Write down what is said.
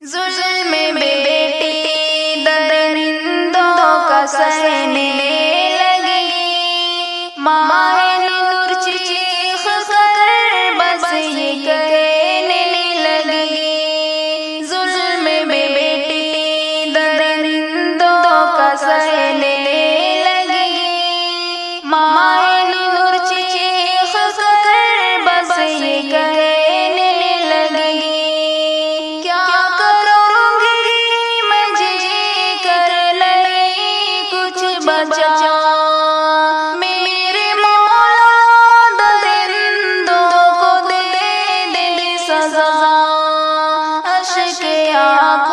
ظلم بیٹی درندوں کا سہنے لگی، ماہ نور چیخ کر بس یہ کہنے لگی، ظلم بیٹی درندوں کا سہنے لگی، ماہ نور چیخ کر بس یہ کہنے لگی، کیا کروں گی میں جی کر نہیں کچھ بچا، میرے مولا درندوں کو دے دے سزا، اشک آنکھوں